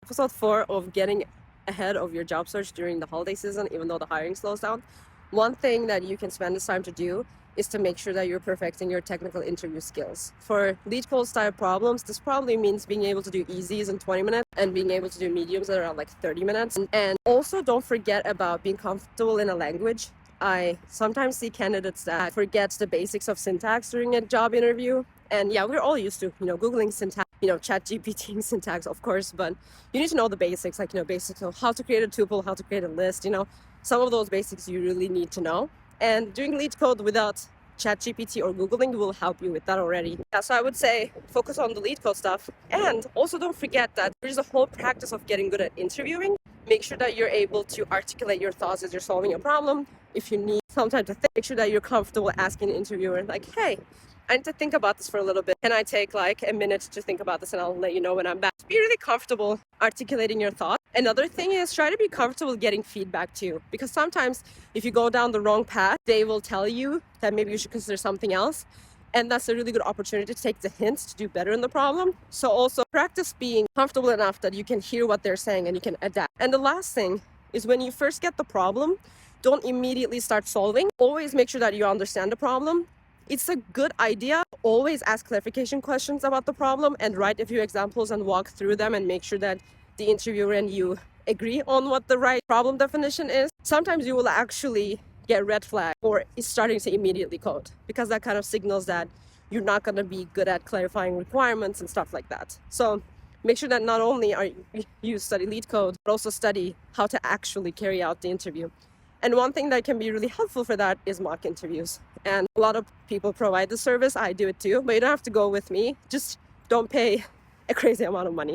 Episode 4 of getting ahead of your job search during the holiday season, even though the hiring slows down. One thing that you can spend this time to do is to make sure that you're perfecting your technical interview skills. For LeetCode style problems, this probably means being able to do easies in 20 minutes and being able to do mediums at around like 30 minutes. And also don't forget about being comfortable in a language. I sometimes see candidates that forget the basics of syntax during a job interview. And yeah, we're all used to, Googling syntax, ChatGPT syntax, of course, but you need to know the basics, like, basics of how to create a tuple, how to create a list, some of those basics you really need to know. And doing LeetCode without ChatGPT or Googling will help you with that already. Yeah, so I would say focus on the LeetCode stuff. And also don't forget that there's a whole practice of getting good at interviewing. Make sure that you're able to articulate your thoughts as you're solving a problem. If you need some time to think, make sure that you're comfortable asking an interviewer, like, hey, I need to think about this for a little bit. Can I take like a minute to think about this and I'll let you know when I'm back? Be really comfortable articulating your thoughts. Another thing is try to be comfortable getting feedback too, because sometimes if you go down the wrong path, they will tell you that maybe you should consider something else. And that's a really good opportunity to take the hints to do better in the problem. So also practice being comfortable enough that you can hear what they're saying and you can adapt. And the last thing is when you first get the problem, don't immediately start solving. Always make sure that you understand the problem. It's a good idea. Always ask clarification questions about the problem and write a few examples and walk through them and make sure that the interviewer and you agree on what the right problem definition is. Sometimes you will actually get red flag or is starting to immediately code, because that kind of signals that you're not going to be good at clarifying requirements and stuff like that. So make sure that not only are you study LeetCode, but also study how to actually carry out the interview. And one thing that can be really helpful for that is mock interviews. And a lot of people provide the service. I do it too, but you don't have to go with me. Just don't pay a crazy amount of money.